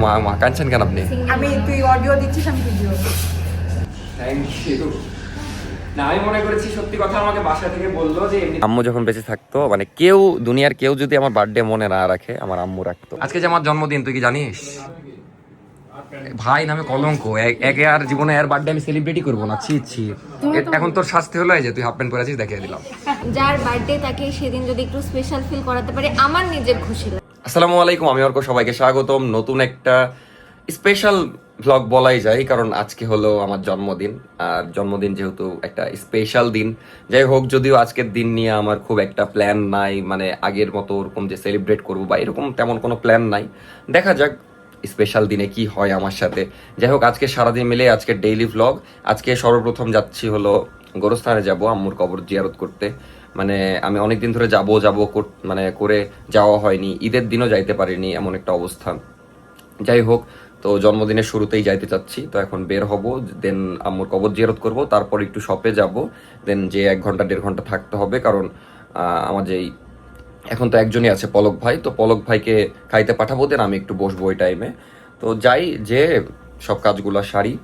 মা কাঁদছেন কেন আপনি? আমি তুই অডিও দিচ্ছিস, আমি ভিডিও। Thank you. না আমি মনে করেছি সত্যি কথা আমাকে বাসা থেকে বললো যে আম্মু যখন বেঁচে থাকতো মানে কেউ দুনিয়ার কেউ যদি আমার বার্থডে মনে না রাখে আমার আম্মু রাখতো। আজকে যে আমার জন্মদিন তুই কি জানিস? ভাই নামে কলঙ্ক, একে আর জীবনে আর বার্থডে আমি সেলিব্রেটই করবো না। ছি ছি। এখন তোর শাস্তি হলো এই যে তুই হাফ প্যান্ট পরে আছিস, দেখিয়ে দিলাম। যার বার্থডে তাকে সেদিন যদি একটু স্পেশাল ফিল করাতে পারে আমার নিজের খুশি লাগে। আসসালামু আলাইকুম, আমি অর্ক, সবাইকে স্বাগতম নতুন একটা স্পেশাল ভ্লগ বলাই যায়, কারণ আজকে হলো আমার জন্মদিন। আর জন্মদিন যেহেতু একটা স্পেশাল দিন, যাই হোক, যদিও আজকের দিন নিয়ে আমার খুব একটা প্ল্যান নাই, মানে আগের মতো ওরকম যে সেলিব্রেট করবো বা এরকম তেমন কোনো প্ল্যান নাই। দেখা যাক স্পেশাল দিনে কি হয় আমার সাথে। যাই হোক, আজকে সারাদিন মিলে আজকে ডেইলি ভ্লগ। আজকে সর্বপ্রথম যাচ্ছি হলো গোরস্থানে যাব আম্মুর কবর জিয়ারত করতে। মানে আমি অনেকদিন ধরে যাব মানে করে যাওয়া হয়নি, ঈদের দিনও যাইতে পারিনি, এমন একটা অবস্থা। যাই হোক, তো জন্মদিনের শুরুতেই যাইতে চাচ্ছি, তো এখন বের হব, দেন আম্মুর কবর জিয়ারত করব, তারপর একটু শপে যাব, দেন যে 1 ঘন্টা 1.5 ঘন্টা থাকতে হবে, কারণ আমার যেই এখন তো একজনই আছে পলক ভাই, তো পলক ভাইকে খাইতে পাঠাবো, দেন আমি একটু বসবো ওই টাইমে। তো যাই, যে সব কাজগুলো সারি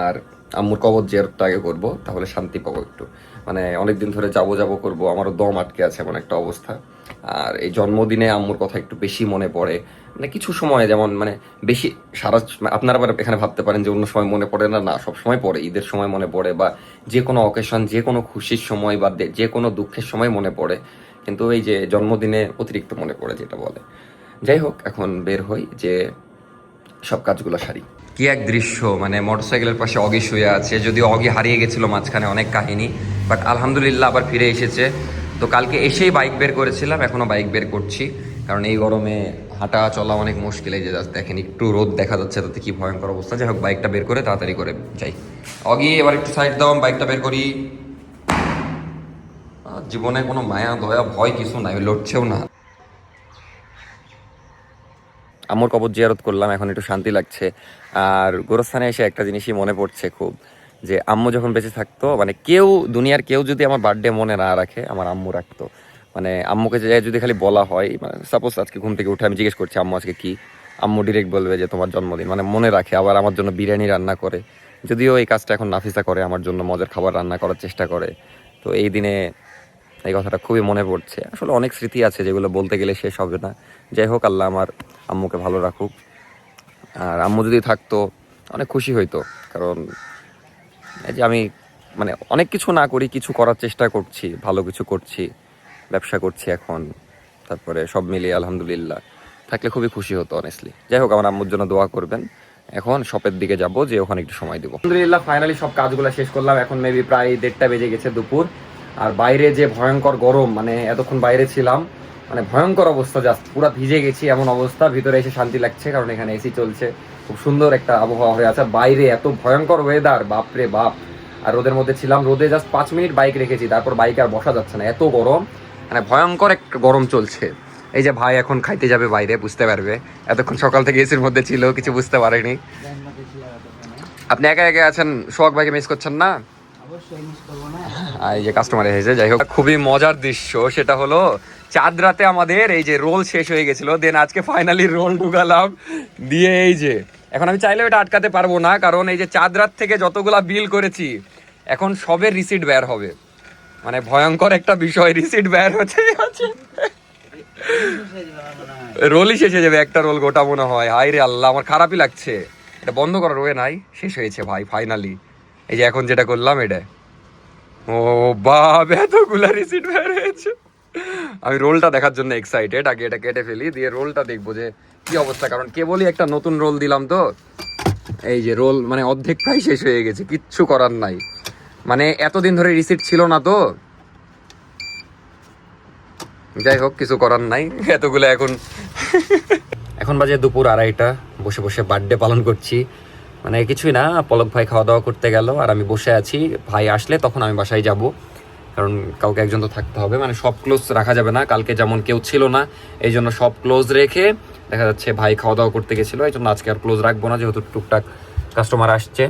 আর আম্মুর কবর জিয়ারতটা আগে করবো, তাহলে শান্তি পাবো একটু। মানে অনেকদিন ধরে যাবো করবো, আমারও দম আটকে আছে এমন একটা অবস্থা। আর এই জন্মদিনে আম্মুর কথা একটু বেশি মনে পড়ে, মানে কিছু সময় যেমন মানে বেশি সারা, আপনারা আবার এখানে ভাবতে পারেন যে অন্য সময় মনে পড়ে না, না সব সময় পড়ে, ঈদের সময় মনে পড়ে, বা যে কোনো অকেশন, যে কোনো খুশির সময় বা যে কোনো দুঃখের সময় মনে পড়ে, কিন্তু এই যে জন্মদিনে অতিরিক্ত মনে পড়ে যেটা বলে। যাই হোক, এখন বের হই, যে সব কাজগুলো সারি। কি এক দৃশ্য, মানে মোটরসাইকেলের পাশে অগি শুয়ে আছে, যদিও অগি হারিয়ে গেছিল মাঝখানে, অনেক কাহিনী, বাট আলহামদুলিল্লাহ আবার ফিরে এসেছে। তো কালকে এসেই বাইক বের করেছিলাম, এখনো বাইক বের করছি, কারণ এই গরমে হাঁটা চলা অনেক মুশকিল। এই যে দেখেন একটু রোদ দেখা যাচ্ছে, তাতে কি ভয়ঙ্কর অবস্থা। যাই হোক, বাইকটা বের করে তাড়াতাড়ি করে যাই। অগি এবার একটু সাইড দাও, বাইকটা বের করি। জীবনে কোনো মায়া দয়া ভয় কিছু নাই, লড়ছেও না। আম্মুর কবর জিয়ারত করলাম, এখন একটু শান্তি লাগছে। আর গোরস্থানে এসে একটা জিনিসই মনে পড়ছে খুব, যে আম্মু যখন বেঁচে থাকতো মানে কেউ দুনিয়ার কেউ যদি আমার বার্থডে মনে না রাখে আমার আম্মু রাখতো। মানে আম্মুকে যদি খালি বলা হয়, মানে সাপোজ আজকে ঘুম থেকে উঠে আমি জিজ্ঞেস করছি আম্মু আজকে কি, আম্মু ডিরেক্ট বলবে যে তোমার জন্মদিন, মানে মনে রাখে। আবার আমার জন্য বিরিয়ানি রান্না করে, যদিও এই কাজটা এখন নাফিসা করে, আমার জন্য মজার খাবার রান্না করার চেষ্টা করে। তো এই দিনে এই কথাটা খুবই মনে পড়ছে। আসলে অনেক স্মৃতি আছে যেগুলো বলতে গেলে শেষ হবে না। যাই হোক, আল্লাহ আমার আম্মুকে ভালো রাখুক। আর আম্মু যদি থাকতো অনেক খুশি হইতো, কারণ এই যে আমি মানে অনেক কিছু না করি, কিছু করার চেষ্টা করছি, ভালো কিছু করছি, ব্যবসা করছি এখন, তারপরে সব মিলিয়ে আলহামদুলিল্লাহ থাকলে খুবই খুশি হতো অনেস্টলি। যাই হোক, আমার আম্মুর জন্য দোয়া করবেন। এখন শপের দিকে যাব, যে ওখানে একটু সময় দিব। আলহামদুলিল্লাহ ফাইনালি সব কাজগুলো শেষ করলাম, এখন মেবি প্রায় 1:30টা বেজে গেছে দুপুর। আর বাইরে যে ভয়ঙ্কর গরম, মানে এতক্ষণ বাইরে ছিলাম, মানে ভয়ঙ্কর অবস্থা, জাস্ট পুরো ভিজে গেছি এমন অবস্থা। ভিতরে এসে শান্তি লাগছে, কারণ এখানে এসি চলছে, খুব সুন্দর একটা আবহাওয়া হয়ে আছে। বাইরে এত ভয়ঙ্কর ওয়েদার, বাপরে বাপ। আর রোদের মধ্যে ছিলাম, রোদে জাস্ট 5 মিনিট বাইক রেখেছি, তারপর বাইক আর বসা যাচ্ছে না, এত গরম, মানে ভয়ঙ্কর একটা গরম চলছে। এই যে ভাই এখন খাইতে যাবে বাইরে, বুঝতে পারবে, এতক্ষণ সকাল থেকে এসির মধ্যে ছিল, কিছু বুঝতে পারেনি। আপনি একা একা আছেন, সোহাগ ভাইকে মিস করছেন না? এই যে কাস্টমার এসেছে। যাই হোক, খুবই মজার দৃশ্য সেটা হলো চাঁদ রাতে আমাদের এই যে রোল শেষ হয়ে গেছিল, দেন আজকে ফাইনালি রোল ঢুকালাম দিয়ে। এই যে এখন আমি চাইলেও এটা আটকাতে পারবো না, কারণ এই যে চাঁদ রাত থেকে যতগুলা বিল করেছি এখন সবের রিসিট বের হবে। মানে ভয়ঙ্কর একটা বিষয়, রিসিট বের হচ্ছে, রোলই শেষ হয়ে যাবে, একটা রোল গোটা মনে হয়। হাই রে আল্লাহ, আমার খারাপই লাগছে। এটা বন্ধ করার ওয়ে নাই, শেষ হয়েছে ভাই ফাইনালি। এই যে এখন যেটা করলাম এটা, ও বাপ, এতগুলা রিসিট বের হয়েছে। আমি রোলটা দেখার জন্য এক্সাইটেড, আগে এটা কেটে ফেলি, দিয়ে রোলটা দেখবো যে কি অবস্থা, কারণ কেবলই একটা নতুন রোল দিলাম তো। এই যে রোল মানে অর্ধেক প্রায় শেষ হয়ে গেছে, কিচ্ছু করার নাই, মানে এতদিন ধরে রিসিট ছিল না তো। যাই হোক, কিছু করার নাই, এতগুলো এখন বাজে দুপুর 2:30, বসে বসে বার্থডে পালন করছি। মানে কিছুই না, পলক ভাই খাওয়া দাওয়া করতে গেল আর আমি বসে আছি। ভাই আসলে তখন আমি বাসায় যাব, কারণ কাউকে একজন তো থাকতে হবে, মানে সব ক্লোজ রাখা যাবে না। কালকে যেমন কেউ ছিল না, এই জন্য সব ক্লোজ রেখে দেখা যাচ্ছে ভাই খাওয়া দাওয়া করতে গেছিলো, এই জন্য আজকে আর ক্লোজ রাখবো না, যেহেতু টুকটাক কাস্টমার আসছে।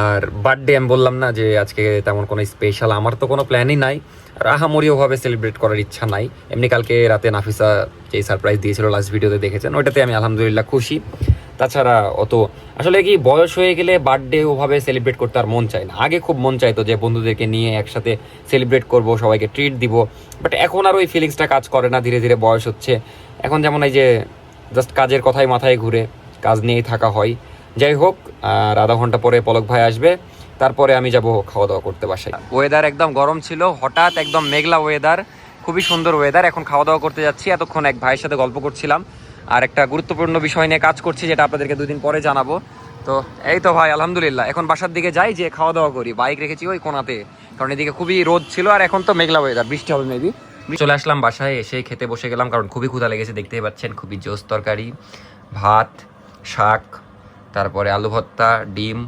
আর বার্থডে আমি বললাম না যে আজকে তেমন কোনো স্পেশাল আমার তো কোনো প্ল্যানই নাই, আর আহামরিওভাবে সেলিব্রেট করার ইচ্ছা নাই। এমনি কালকে রাতে নাফিসা যে সারপ্রাইজ দিয়েছিল লাস্ট ভিডিওতে দেখেছেন, ওইটাতে আমি আলহামদুলিল্লাহ খুশি। তাছাড়া অত আসলে কি বয়স হয়ে গেলে বার্থডে ওভাবে সেলিব্রেট করতে আর মন চায় না। আগে খুব মন চাইতো যে বন্ধুদেরকে নিয়ে একসাথে সেলিব্রেট করব, সবাইকে ট্রিট দিব, বাট এখন আর ওই ফিলিংসটা কাজ করে না। ধীরে ধীরে বয়স হচ্ছে, এখন যেমন এই যে জাস্ট কাজের কথাই মাথায় ঘুরে, কাজ নিয়েই থাকা হয়। যাই হোক, আর আধা ঘন্টা পরে পলক ভাই আসবে, তারপরে আমি যাব খাওয়া দাওয়া করতে বাসায়। ওয়েদার একদম গরম ছিল, হঠাৎ একদম মেঘলা ওয়েদার, খুবই সুন্দর ওয়েদার। এখন খাওয়া দাওয়া করতে যাচ্ছি। এতক্ষণ এক ভাইয়ের সাথে গল্প করছিলাম আর একটা গুরুত্বপূর্ণ বিষয় নিয়ে কাজ করছি, যেটা আপনাদেরকে 2 দিন পরে জানাবো। তো এই তো ভাই আলহামদুলিল্লাহ, এখন বাসার দিকে যাই, যে খাওয়া দাওয়া করি। বাইক রেখেছি ওই কোনাতে, কারণ এদিকে খুবই রোদ ছিল, আর এখন তো মেঘলা ওয়েদার, বৃষ্টি হবে মেবি। চলে আসলাম বাসায়, এসে খেতে বসে গেলাম, কারণ খুবই ক্ষুধা লেগেছে। দেখতেই পাচ্ছেন খুবই জোস তরকারি, ভাত, শাক, তারপরে আলু ভর্তা, ডিম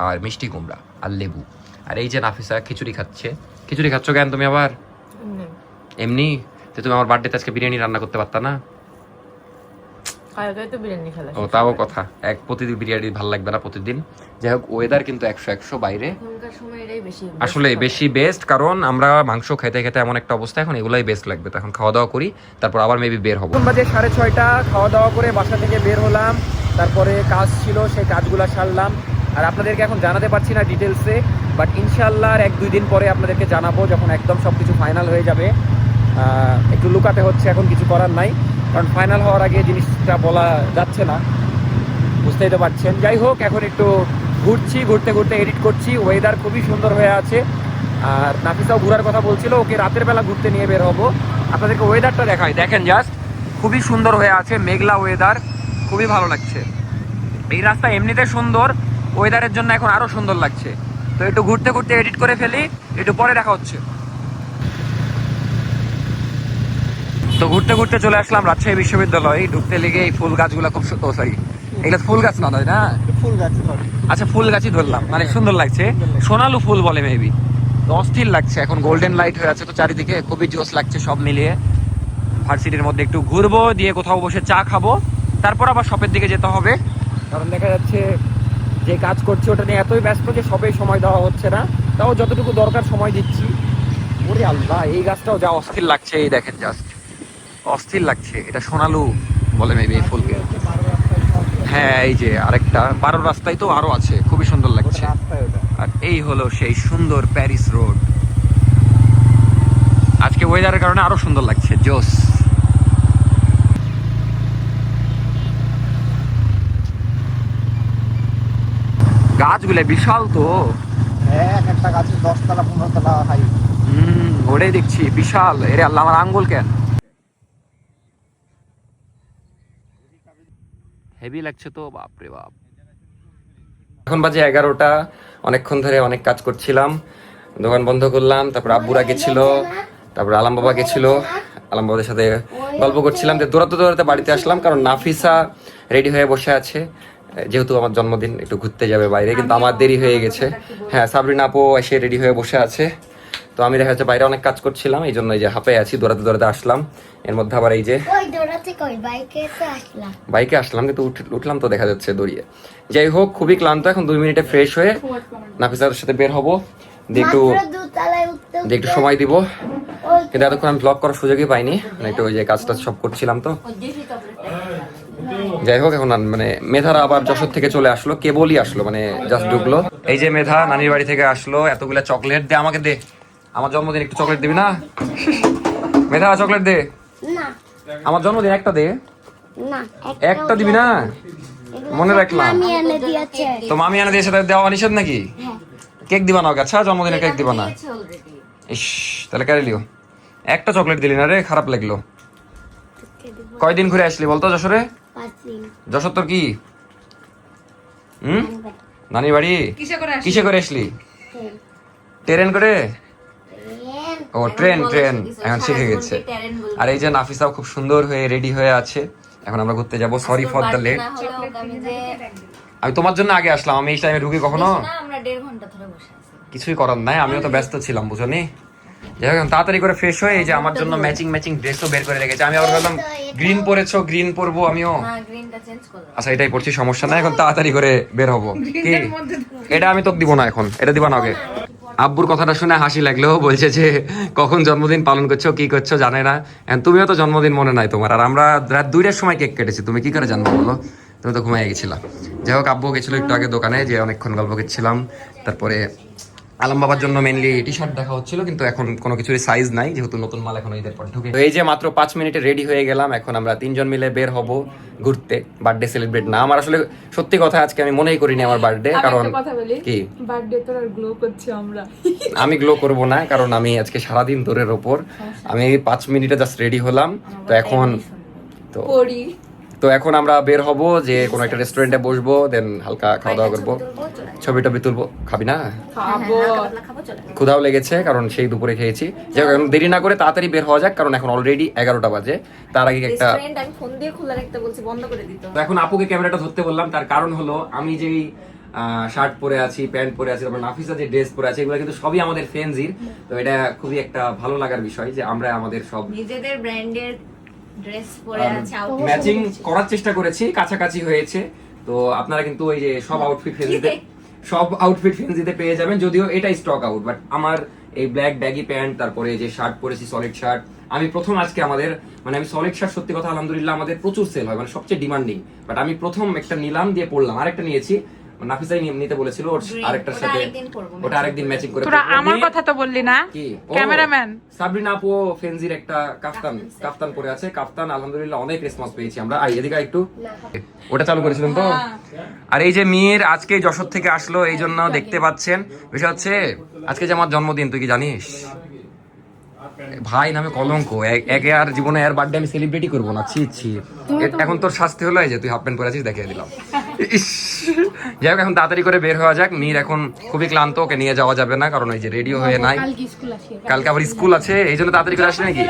আর মিষ্টি কুমড়া আর লেবু। আর এই যে নাফিসা খিচুড়ি খাচ্ছে। খিচুড়ি খাচ্ছ কেন তুমি আবার? এমনি তো তুমি আমার বার্থডেতে আজকে বিরিয়ানি রান্না করতে পারতা না? ও তাও কথা, প্রতিদিন বিরিয়ানি ভালো লাগবে না প্রতিদিন। যাই হোক, ওয়েদার কিন্তু 100 বাইরে আসলে বেশি বেস্ট, কারণ আমরা মাংস খেতে খেতে এমন একটা অবস্থা, এখন এগুলাই বেস্ট লাগবে। তো এখন খাওয়া দাওয়া করি, তারপর আবার মেবি বের হবো। বাজে 6:30, খাওয়া দাওয়া করে বাসা থেকে বের হলাম। তারপরে কাজ ছিল, সেই কাজগুলো সারলাম। আর আপনাদেরকে এখন জানাতে পারছি না ডিটেলসে, বাট ইনশাল্লাহ আর 1-2 দিন পরে আপনাদেরকে জানাবো, যখন একদম সব কিছু ফাইনাল হয়ে যাবে। একটু লুকাতে হচ্ছে, এখন কিছু করার নাই, কারণ ফাইনাল হওয়ার আগে জিনিসটা বলা যাচ্ছে না, বুঝতেই তো পারছেন। যাই হোক, এখন একটু ঘুরছি, ঘুরতে ঘুরতে এডিট করছি। ওয়েদার খুবই সুন্দর হয়ে আছে, আর নাফিসাও ঘোরার কথা বলছিল, ওকে রাতের বেলা ঘুরতে নিয়ে বের হবো। আপনাদেরকে ওয়েদারটা দেখাই, দেখেন জাস্ট খুবই সুন্দর হয়ে আছে, মেঘলা ওয়েদার, খুবই ভালো লাগছে। এই রাস্তা এমনিতে সুন্দর, ওয়েদারের জন্য এখন আরো সুন্দর লাগছে। তো একটু ঘুরতে ঘুরতে এডিট করে ফেলি, একটু পরে দেখা হচ্ছে। তো ঘুরতে ঘুরতে চলে আসলাম রাজশাহী বিশ্ববিদ্যালয়। ঢুকতে লেগে এই ফুল গাছগুলো খুব সুন্দর, সরি এগুলো ফুল গাছ না, তাই না? আচ্ছা, ফুল গাছই ধরলাম, মানে সুন্দর লাগছে, সোনালু ফুল বলে মেবি। অস্থির লাগছে, এখন গোল্ডেন লাইট হয়ে আছে তো চারিদিকে, খুবই জোস লাগছে সব মিলিয়ে। ভার্সিটির মধ্যে একটু ঘুরবো, দিয়ে কোথাও বসে চা খাবো, তারপর আবার শপের দিকে যেতে হবে, কারণ দেখা যাচ্ছে যে কাজ করছি ওটা নিয়ে এতই ব্যস্ত যে সবাই সময় দেওয়া হচ্ছে না। তাও যতটুকু দরকার সময় দিচ্ছি। ওরে আল্লাহ, এই গাছটাও যা অস্থির লাগছে, এই দেখেন জাস্ট অস্থির লাগছে। এটা সোনালু বলে মেবি এই ফুলকে। হ্যাঁ, এই যে আরেকটা 12 রাস্তায় তো আরো আছে, খুবই সুন্দর লাগছে। আর এই হলো সেই সুন্দর প্যারিস রোড। আজকে ওয়েদারের কারণে আরো সুন্দর লাগছে, জোস। গাছগুলো বিশাল তো, একটা গাছের 10 তলা 15 তলা হাই। ওটাই দেখছি বিশাল। এরে আল্লাহ, আমার আঙ্গুল কেন হেভি লাগছে তো, বাপরে বাপ। এখন বাজে 11টা, অনেকক্ষণ ধরে অনেক কাজ করছিলাম, দোকান বন্ধ করলাম। তারপর আব্বুরা গেছিল, তারপর আলাম বাবা গেছিল, আলাম বাবাদের সাথে গল্প করছিলাম। যে দৌড়াতে দৌড়াতে বাড়িতে আসলাম, কারণ নাফিসা রেডি হয়ে বসে আছে, যেহেতু আমার জন্মদিন, একটু ঘুরতে যাবে বাইরে, কিন্তু আমার দেরি হয়ে গেছে। হ্যাঁ, সাবরিনা আপু এসে রেডি হয়ে বসে আছে। তো আমি দেখা যাচ্ছে বাইরে অনেক কাজ করছিলাম, এই জন্য এই যে হাঁপে আছি, দৌড়াতে দৌড়াতে আসলাম। এর মধ্যে আবার এই যে বাইকে আসলাম, কিন্তু উঠলাম তো দেখা যাচ্ছে দৌড়িয়ে। যাই হোক, খুবই ক্লান্ত, এখন 2 মিনিটে ফ্রেশ হয়ে নাফিসার সাথে বের হবো, দিয়ে একটু সময় দিব। কিন্তু এতক্ষণ আমি ব্লগ করার সুযোগই পাইনি, একটু ওই যে কাজটা সব করছিলাম তো। যাই হোক, এখন মানে মেধারা আবার যশোর থেকে চলে আসলো, কেবলই আসলো, মানে জাস্ট ঢুকলো। এই যে মেধা নানির বাড়ি থেকে আসলো, এতগুলা চকলেট দে আমাকে, দে, আমার জন্মদিন একটু চকলেট দিবি না? মেধা চকলেট দে, আমার জন্মদিন একটা দে, একটা দিবি না? মনে রাখলাম তো, মামি এনে দিয়েছে, দেওয়া নিষেধ নাকি? কেক দিবা না? আচ্ছা, জন্মদিনে কেক দিবা না? ইস, তাহলে কেড়ে লিও। একটা চকলেট দিলি না রে, খারাপ লাগলো। কয়দিন ঘুরে আসলি বলতো যশোরে? যশোর তোর কি নানি বাড়ি? কিসে করে আসলি? ট্রেন করে? ও ট্রেন, এখন শিখে গেছে। আর এই যে নাফিসাও খুব সুন্দর হয়ে রেডি হয়ে আছে, এখন আমরা ঘুরতে যাবো। সরি ফর দ্য লেট, আমি তোমার জন্য আগে আসলাম, আমি এই টাইমে ঢুকি কখনো? কিছুই করার নাই, আমিও তো ব্যস্ত ছিলাম, বুঝনি? যাই হোক, তাড়াতাড়ি করে ফ্রেশ হয়ে এই যে আমার জন্য ম্যাচিং ড্রেসও বের করে রেখেছে। আমি আবার ভাবলাম গ্রিন পরেছো, গ্রিন পরবো আমিও। হ্যাঁ গ্রিনটা চেঞ্জ করলাম। আচ্ছা এটাই পড়ছি, সমস্যা নাই। এখন তাড়াতাড়ি করে বের হবো। কি এটা আমি তোকে দিব না, এখন এটা দিবা না ওকে। আব্বুর কথাটা শুনে হাসি লাগলেও বলছে যে কখন জন্মদিন পালন করছো, কি করছো জানে না। And তুমিও তো জন্মদিন মনে নাই তোমার, আর আমরা রাত 2টার সময় কেক কেটেছি, তুমি কি করে জানবো বলো? তুমি তো ঘুমাই গেছিলা। যাই হোক, আব্বু গেছিল একটু আগে দোকানে, যে অনেকক্ষণ গল্প করছিলাম। তারপরে আলম বাবার জন্য মেনলি টি শার্ট দেখা হচ্ছিল, কিন্তু এখন কোনো কিছুর সাইজ নাই, যেহেতু নতুন মাল এখন ঈদের পর ঢুকে। তো এই যে মাত্র 5 মিনিটে রেডি হয়ে গেলাম। এখন আমরা 3জন মিলে বের হব ঘুরতে, বার্থডে সেলিব্রেট না। আমার আসলে সত্যি কথা আজকে আমি মনেই করিনি আমার বার্থডে, কারণ কথা বলি কি বার্থডে তোর আর গ্লো করছি আমরা। আমি গ্লো করব না, কারণ আমি আজকে সারাদিন দৌড়ের ওপর। আমি 5 মিনিটে জাস্ট রেডি হলাম। তো এখন পড়ি তো এখন আমরা বের হব, যে কোনো একটা রেস্টুরেন্টে বসবো, দেন হালকা খাওয়া দাওয়া করবো, ছবি টবি তুলবো। খাবি না? খাবো। খাবো চলে। ক্ষুধাও লেগেছে, কারণ সেই দুপুরে খেয়েছি। যাই হোক, এখন দেরি না করে তাড়াতাড়ি বের হওয়া যাক, কারণ এখন অলরেডি 11টা বাজে। তার আগে একটা রেস্টুরেন্ট আমি ফোন দিয়ে খোলা রাখতে বলছি, বন্ধ করে দিত। তো এখন আপুকে ক্যামেরাটা ধরতে বললাম, তার কারণ হলো আমি যেই শার্ট পরে আছি, প্যান্ট পরে আছি, তারপর নাফিসা যে ড্রেস পরে আছে, এগুলো কিন্তু সবই আমাদের ফ্রেন্ডসির। তো এটা খুবই একটা ভালো লাগার বিষয় যে আমরা আমাদের সব নিজেদের ব্র্যান্ডের ড্রেস পরে আছে, আউটফিট ম্যাচিং করার চেষ্টা করেছি, কাছাকাছি হয়েছে। তো আপনারা কিন্তু ওই যে সব আউটফিট ফ্রেন্ডসিতে পেয়ে যাবেন, যদিও এটা স্টক আউট। বাট আমার এই ব্ল্যাক ব্যাগি প্যান্ট, তারপরে যে শার্ট পরেছি সলিড শার্ট, আমি প্রথম আজকে আমাদের মানে আমি সলিড শার্ট সত্যি কথা আলহামদুলিল্লাহ আমাদের প্রচুর সেল হয়, মানে সবচেয়ে ডিমান্ডিং। বাট আমি প্রথম একটা নিলাম, দিয়ে পড়লাম, আরেকটা নিয়েছি। নাফিসাই নিতে বলেছিল, ওর আরেকটার সাথে ওটা আরেকদিন ম্যাচিং করে তোরা পরবো। আমার কথা তো বললি না, কি ক্যামেরাম্যান সাবরিনা আপু ফেনজির একটা কাফতান পরে আছে। কাফতান আলহামদুলিল্লাহ অনেক রেসপন্স পেয়েছি আমরা। এদিকে একটু ওটা চালু করেছিলাম তো। আর এই যে মীর আজকে যশোর থেকে আসলো, এই জন্য দেখতে পাচ্ছেন। বিষয় হচ্ছে আজকে যে আমার জন্মদিন, তুই কি জানিস? ভাই নামে কলঙ্ক, একে আর জীবনে আর বার্থডে আমি সেলিব্রেটই করবো না। ছি এখন তোর শাস্তি হলো এই যে তুই হাফ প্যান্ট পরে আছিস, দেখিয়ে দিলাম। যাই হোক, এখন তাড়াতাড়ি করে বের হওয়া যাক। মীর এখন খুবই ক্লান্ত, ওকে নিয়ে যাওয়া যাবে না, কারণ ওই যে রেডিও হয়ে নাই, কালকে আবার স্কুল আছে, এই জন্য তাড়াতাড়ি করে আসলে নাকি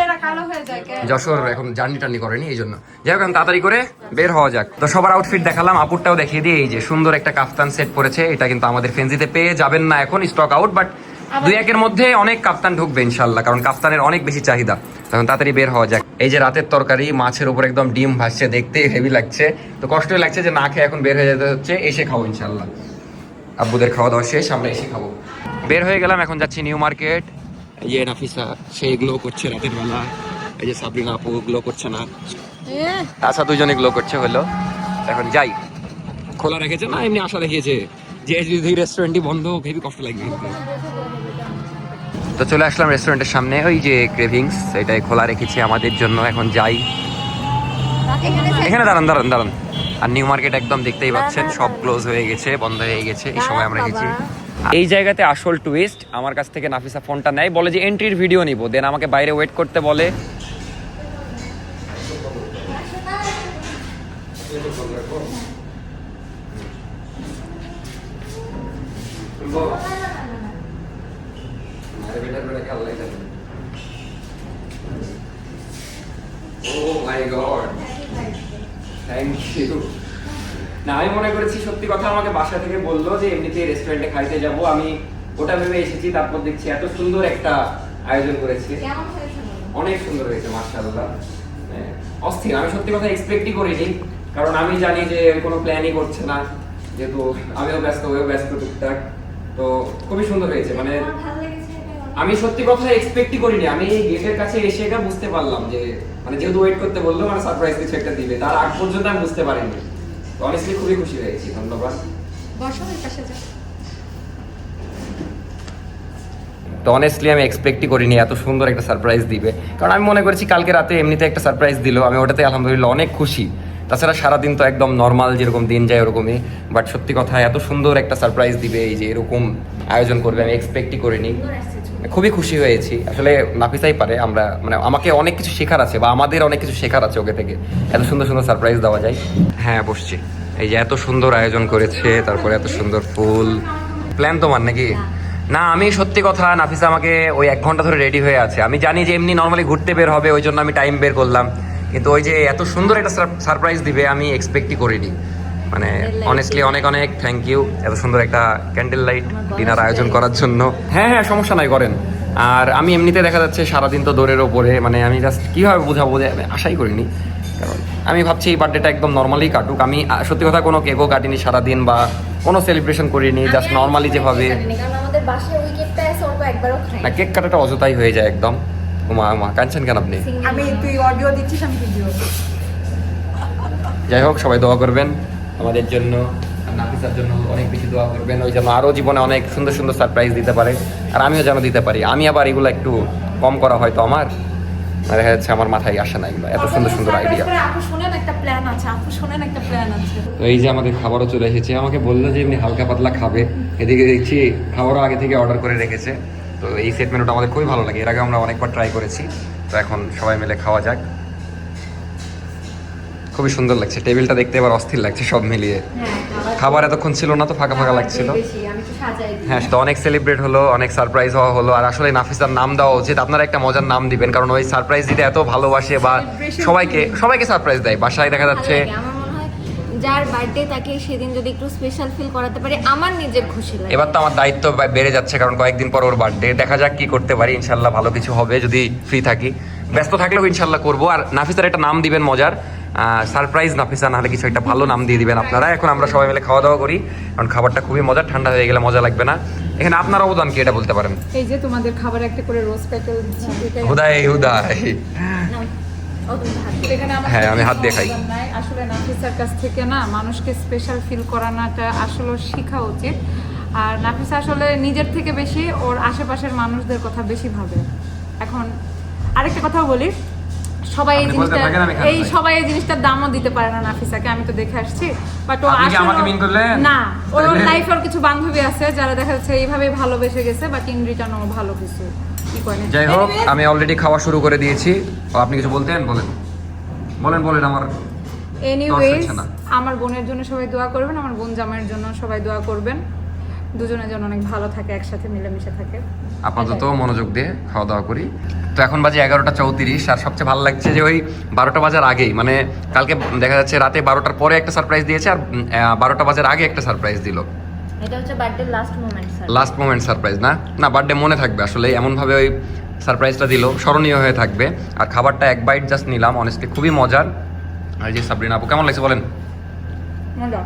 যশোর এখন জার্নি করেনি, এই জন্য। যাই হোক, এখন তাড়াতাড়ি করে বের হওয়া যাক। তো সবার আউটফিট দেখালাম, আপুরটাও দেখিয়ে দিয়ে এই যে সুন্দর একটা কাফতান সেট পরেছে। এটা কিন্তু আমাদের ফেন্সিতে পেয়ে যাবেন না, এখন স্টক আউট। বাট 2-1 মধ্যে অনেক কাফতান ঢুকবে ইনশাল্লাহ, কারণ কাফতানের অনেক বেশি চাহিদা। তখন তাড়াতাড়ি বের হওয়া যাক। এই যে রাতের তরকারি, মাছের উপর একদম ডিম ভাসছে, দেখতে হেভি লাগছে। তো কষ্টই লাগছে যে না খেয়ে এখন বের হয়ে যেতে হচ্ছে। এসে খাবো ইনশাল্লাহ, আব্বুদের খাওয়া দাওয়া শেষ, আমরা এসে খাবো। বের হয়ে গেলাম, এখন যাচ্ছি নিউ মার্কেট। এই যে নাফিসা সেই গ্লো করছে রাতের বেলা, এই যে সাবরিনা আপু গ্লো করছে না, আচ্ছা দুজনে গ্লো করছে হলো। এখন যাই, খোলা রেখেছে না এমনি আশা দেখিয়েছে যে যদি রেস্টুরেন্টই বন্ধ হেভি কষ্ট লাগবে। তো চলে আসলাম রেস্টুরেন্টের সামনে, ওই যে ক্রেভিংস এটাই খোলা রেখেছি আমাদের জন্য। এখন যাই, এখানে দাঁড়ান। আর নিউ মার্কেট একদম দেখতেই পাচ্ছেন সব ক্লোজ হয়ে গেছে, বন্ধ হয়ে গেছে। এই সময় আমরা গেছি এই জায়গাতে। আসল টুইস্ট, আমার কাছ থেকে নাফিসা ফোনটা নেয়, বলে যে এন্ট্রির ভিডিও নিব, দেন আমাকে বাইরে ওয়েট করতে বলে। না আমি মনে করেছি, সত্যি কথা আমাকে বাসা থেকে বললো যে এমনিতে রেস্টুরেন্টে খাইতে যাব, আমি ওটা ভেবে এসেছি। তারপর দেখছি এত সুন্দর একটা আয়োজন করেছে, অনেক সুন্দর হয়েছে মাশাআল্লাহ, অস্থির। আমি সত্যি কথা এক্সপেক্টই করিনি, কারণ আমি জানি যে কোনো প্ল্যানই করছে না, যেহেতু আমিও ব্যস্ত, ওও ব্যস্ত টুকটাক। তো খুবই সুন্দর হয়েছে, মানে আমি সত্যি কথা এক্সপেক্টই করিনি। আমি গেটের কাছে এসে এটা বুঝতে পারলাম যে মানে যেহেতু ওয়েট করতে বললো, মানে সারপ্রাইজ কিছু একটা দিবে, তার আগ পর্যন্ত আমি বুঝতে পারিনি। তো অনেস্টলি খুবই খুশি হয়েছি, ধন্যবাদ। তো অনেস্টলি আমি এক্সপেক্টই করিনি এত সুন্দর একটা সারপ্রাইজ দিবে, কারণ আমি মনে করেছি কালকে রাতে এমনিতে একটা সারপ্রাইজ দিল, আমি ওটাতে আলহামদুলিল্লাহ অনেক খুশি। তাছাড়া সারাদিন তো একদম নর্মাল যেরকম দিন যায় ওরকমই, বাট সত্যি কথা এত সুন্দর একটা সারপ্রাইজ দিবে, এই যে এরকম আয়োজন করবে আমি এক্সপেক্টই করিনি। খুবই খুশি হয়েছি। আসলে নাফিসাই পারে, আমরা মানে আমাকে অনেক কিছু শেখার আছে, বা আমাদের অনেক কিছু শেখার আছে ওকে থেকে, এত সুন্দর সুন্দর সারপ্রাইজ দেওয়া যায়। হ্যাঁ বসছি, এই যে এত সুন্দর আয়োজন করেছে, তারপরে এত সুন্দর ফুল। প্ল্যান তোমার নাকি? না আমি সত্যি কথা, নাফিসা আমাকে ওই 1 ঘন্টা ধরে রেডি হয়ে আছে। আমি জানি যে এমনি নর্মালি ঘুরতে বের হবে, ওই জন্য আমি টাইম বের করলাম, কিন্তু ওই যে এত সুন্দর একটা সারপ্রাইজ দিবে আমি এক্সপেক্টই করিনি। মানে অনেস্টলি অনেক অনেক থ্যাংক ইউ এত সুন্দর একটা ক্যান্ডেল লাইট ডিনার আয়োজন করার জন্য। হ্যাঁ সমস্যা নাই, করেন। আর আমি এমনিতে দেখা যাচ্ছে সারাদিন তো দৌড়ের ওপরে, মানে আমি জাস্ট কীভাবে বোঝাবো যে আমি আশাই করিনি, কারণ আমি ভাবছি এই বার্থডেটা একদম নর্মালি কাটুক। আমি সত্যি কথা কোনো কেকও কাটিনি সারাদিন বা কোনো সেলিব্রেশন করিনি, জাস্ট নর্মালি যেভাবে। কারণ আমাদের বাসায় ওই কেকটা আছে, অল্প একবারও খাই না, কেক কাটাটা অযথাই হয়ে যায় একদম। মা কাঁদছেন কেন আপনি? আমি তুই অডিও দিচ্ছিস, আমি ভিডিও। যাই হোক, সবাই দোয়া করবেন আমাদের জন্য, আর নাফিসার জন্য অনেক বেশি দোয়া করবেন, ওই যেন আরও জীবনে অনেক সুন্দর সুন্দর সারপ্রাইজ দিতে পারে, আর আমিও যেন দিতে পারি। আমি আবার এগুলো একটু কম করা হয়তো আমার, দেখা যাচ্ছে আমার মাথায় আসে না এগুলো, এত সুন্দর সুন্দর আইডিয়া। আপু শোনেন একটা প্ল্যান আছে, তো এই যে আমাদের খাবারও চলে এসেছে, আমাকে বললো যে এমনি হালকা পাতলা খাবে, এদিকে দেখছি খাবারও আগে থেকে অর্ডার করে রেখেছে। তো এই সেট মেনুটা আমাদের খুবই ভালো লাগে, এর আগে আমরা অনেকবার ট্রাই করেছি। তো এখন সবাই মিলে খাওয়া যাক। খুবই সুন্দর লাগছে, টেবিলটা দেখতে এবার অস্থির লাগছে সব মিলিয়ে। খাবার এতক্ষণ ছিল না তো ফাঁকা ফাঁকা লাগছিল। হ্যাঁ, তো অনেক সেলিব্রেট হলো, অনেক সারপ্রাইজ হওয়া হলো। আর আসলে নাফিসার নাম দেওয়া উচিত, আপনারা একটা মজার নাম দিবেন, কারণ ওই সারপ্রাইজ দিতে এত ভালোবাসে বা সবাইকে সারপ্রাইজ দেয়। বাসায় দেখা যাচ্ছে আমার মনে হয় যার বার্থডে তাকে সেদিন যদি একটু স্পেশাল ফিল করাতে পারে আমার নিজের খুশি লাগে। এবার তো আমার দায়িত্ব বেড়ে যাচ্ছে, কারণ কয়েকদিন পর ওর বার্থডে, দেখা যাক কি করতে পারি। ইনশাল্লাহ ভালো কিছু হবে, যদি ফ্রি থাকি। ব্যস্ত থাকলেও ইনশাল্লাহ করবো। আর নাফিসার একটা নাম দিবেন মজার, সারপ্রাইজ নাফিসা, নাহলে কিছু একটা ভালো নাম দিয়ে দিবেন আপনারা। এখন আমরা সবাই মিলে খাওয়া দাওয়া করি, কারণ খাবারটা খুবই মজার, ঠান্ডা হয়ে গেলে মজা লাগবে না। এখানে আপনার অবদান কি এটা বলতে পারেন? এই যে তোমাদের খাবার একটা করে রোজ প্যাকেল দিচ্ছি, হুদাই এখানে আমার হ্যাঁ, আমি হাত দিয়ে খাই। আসলে নাফিসার কাছ থেকে না মানুষকে স্পেশাল ফিল করানোটা আসলে শেখা উচিত। আর নাফিসা আসলে নিজের থেকে বেশি ওর আশেপাশের মানুষদের কথা বেশি ভাবে। এখন আরেকটা কথা বলি, সবাই এই জিনিসটা সবাই এই জিনিসটার দামও দিতে পারে না নাফিসাকে, আমি তো দেখে আসছি। বাট ও না, ওর লাইফে ওর কিছু বান্ধবী আছে যারা দেখা যাচ্ছে এইভাবে ভালোবেসে গেছে, বাট ইন রিটার্ন ও ভালো কিছু। যাই হোক, আমি অলরেডি খাওয়া শুরু করে দিয়েছি। আপনি কিছু বলতেন? বলেন। আমার এনিওয়েজ, আমার বোনের জন্য সবাই দোয়া করবেন, আমার বোন জামাইয়ের জন্য সবাই দোয়া করবেন, দুজনের জন্য অনেক ভালো থাকে, একসাথে মিলেমিশে থাকে। আপাতত মনোযোগ দিয়ে খাওয়া দাওয়া করি। তো এখন বাজে 11:34, আর সবচেয়ে ভালো লাগছে যে ওই 12টা বাজার আগেই, মানে কালকে দেখা যাচ্ছে রাতে 12টার পরে একটা সারপ্রাইজ দিয়েছে, আর 12টা বাজার আগে একটা সারপ্রাইজ দিল। এটা হচ্ছে বার্থডে লাস্ট মোমেন্ট সারপ্রাইজ না বার্থডে মনে থাকবে আসলে, এমনভাবে ওই সারপ্রাইজটা দিল, স্মরণীয় হয়ে থাকবে। আর খাবারটা এক বাইট জাস্ট নিলাম, অনেস্টলি খুবই মজার। আর যে সাবরিনা আপু, কেমন লাগছে বলেন? মজা।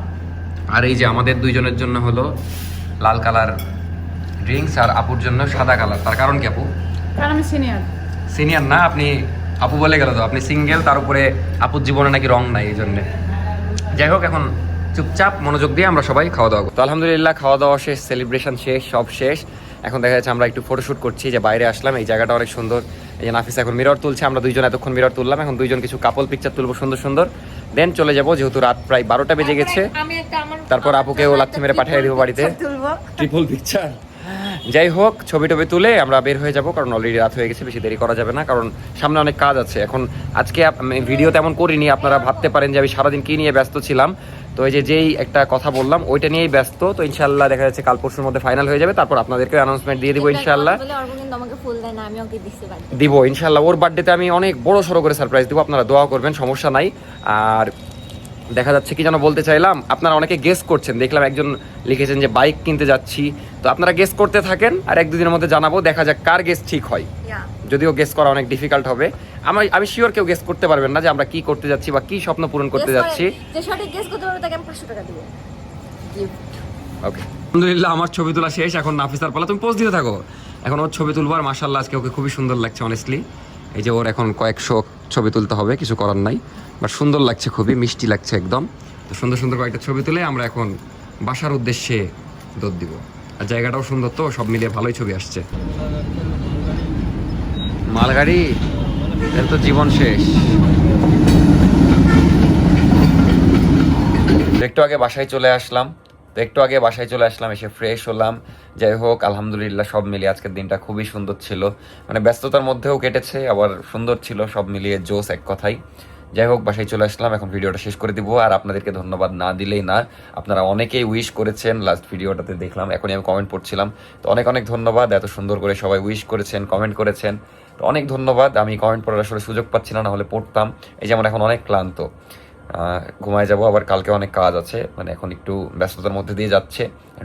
আর এই যে আমাদের দুইজনের জন্য হলো লাল কালার ড্রিঙ্কস, আর আপুর জন্য সাদা কালার। তার কারণ কি আপু? কারণ আমি সিনিয়র না, আপনি আপু বলে গেল তো, আপনি সিঙ্গেল, তার উপরে আপুর জীবনে নাকি রং নাই, এই জন্যে। যাই হোক, এখন চুপচাপ মনোযোগ দিয়ে আমরা সবাই খাওয়া দাওয়া করবো। তো আলহামদুলিল্লাহ, খাওয়া দাওয়া শেষ, সেলিব্রেশন শেষ, সব শেষ। এখন দেখা যাচ্ছে আমরা একটু ফটোশ্যুট করছি, যে বাইরে আসলাম, এই জায়গাটা অনেক সুন্দর। এই যে নাফিসা এখন মিরর তুলছে, আমরা দুইজন এতক্ষণ মিরর তুললাম, এখন দুইজন কিছু কাপল পিকচার তুলবো সুন্দর সুন্দর, দেন চলে যাবো, যেহেতু রাত প্রায় 12টা বেজে গেছে। তারপর আপুকে ও লাথি মেরে পাঠিয়ে দিব বাড়িতে, ট্রিপল পিকচার। যাই হোক, ছবি টবি তুলে আমরা বের হয়ে যাব, কারণ অলরেডি রাত হয়ে গেছে, বেশি দেরি করা যাবে না, কারণ সামনে অনেক কাজ আছে। এখন আজকে ভিডিও তেমন করিনি, আপনারা ভাবতে পারেন যে আমি সারাদিন কি নিয়ে ব্যস্ত ছিলাম। তো এই যেই একটা কথা বললাম ওইটা নিয়েই ব্যস্ত। তো ইনশাল্লাহ দেখা যাচ্ছে কাল পরশুর মধ্যে ফাইনাল হয়ে যাবে, তারপর আপনাদেরকে অ্যানাউন্সমেন্ট দিয়ে দিব ইনশাল্লাহ। দিব ইনশাল্লাহ। ওর বার্থডেতে আমি অনেক বড় সড়ো করে সারপ্রাইজ দিব, আপনারা দোয়া করবেন, সমস্যা নাই। আর দেখা যাচ্ছে কি যেন বলতে চাইলাম, আপনারা অনেকে গেস করছেন, দেখলাম একজন লিখেছেন যে বাইক কিনতে যাচ্ছি। তো আপনারা গেস করতে থাকেন, আর 1-2 দিনের মধ্যে জানাবো, দেখা যাক কার গেস ঠিক হয়। যদিও গেস করা অনেক ডিফিকাল্ট হবে, আমি শিওর কেউ গেস করতে পারবেন না যে আমরা কি করতে যাচ্ছি বা কি স্বপ্ন পূরণ করতে যাচ্ছি। ওকে, আলহামদুলিল্লাহ, আমার ছবি তোলা শেষ, এখন নাফিসার পালা। তুমি পোজ দিতে থাকো, এখন ওর ছবি তুলবো। আর মাশাআল্লাহ, আজকে ওকে খুবই সুন্দর লাগছে অনেস্টলি। এই যে ওর এখন কয়েকশো ছবি তুলতে হবে, কিছু করার নাই, বাট সুন্দর লাগছে, খুবই মিষ্টি লাগছে একদম। তো সুন্দর সুন্দর কয়েকটা ছবি তুলে আমরা এখন বাসার উদ্দেশ্যে দৌড় দিব। আর জায়গাটাও সুন্দর, তো সব মিলিয়ে ভালোই ছবি আসছে। মালগাড়ি, এর তো জীবন শেষ। একটু আগে বাসায় চলে আসলাম, এসে ফ্রেশ হলাম। যাই হোক, আলহামদুলিল্লাহ, সব মিলিয়ে আজকের দিনটা খুবই সুন্দর ছিল, মানে ব্যস্ততার মধ্যেও কেটেছে, আবার সুন্দর ছিল, সব মিলিয়ে জোস এক কথাই। যাই হোক, বাসায় চলে আসলাম, এখন ভিডিওটা শেষ করে দিব। আর আপনাদেরকে ধন্যবাদ না দিলেই না, আপনারা অনেকেই উইশ করেছেন, লাস্ট ভিডিওটাতে দেখলাম, এখনই আমি কমেন্ট পড়ছিলাম। তো অনেক অনেক ধন্যবাদ, এত সুন্দর করে সবাই উইশ করেছেন, কমেন্ট করেছেন, তো অনেক ধন্যবাদ। আমি কমেন্ট পড়ার আসলে সুযোগ পাচ্ছি না, হলে পড়তাম। এই যেমন এখন অনেক ক্লান্ত, ঘুমায় যাব, আবার কালকে অনেক কাজ আছে, মানে এখন একটু ব্যস্ততার মধ্যে দিয়ে যাচ্ছে।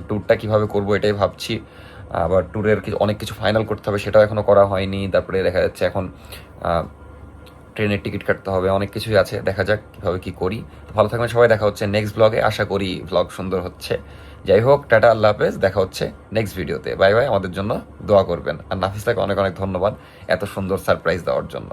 ট্যুরটা কিভাবে করব এটাই ভাবছি। আবার ট্যুরের অনেক কিছু ফাইনাল করতে হবে, সেটাও এখনও করা হয়নি। তারপরে দেখা যাচ্ছে এখন ট্রেনের টিকিট কাটতে হবে, অনেক কিছুই আছে, দেখা যাক কীভাবে কী করি। ভালো থাকবেন সবাই, দেখা হচ্ছে নেক্সট ব্লগে, আশা করি ব্লগ সুন্দর হচ্ছে। যাই হোক, টাটা, আল্লাহ হাফেজ, দেখা হচ্ছে নেক্সট ভিডিওতে। বাই বাই, আমাদের জন্য দোয়া করবেন। আর নাফিসাকে অনেক অনেক ধন্যবাদ এত সুন্দর সারপ্রাইজ দেওয়ার জন্য।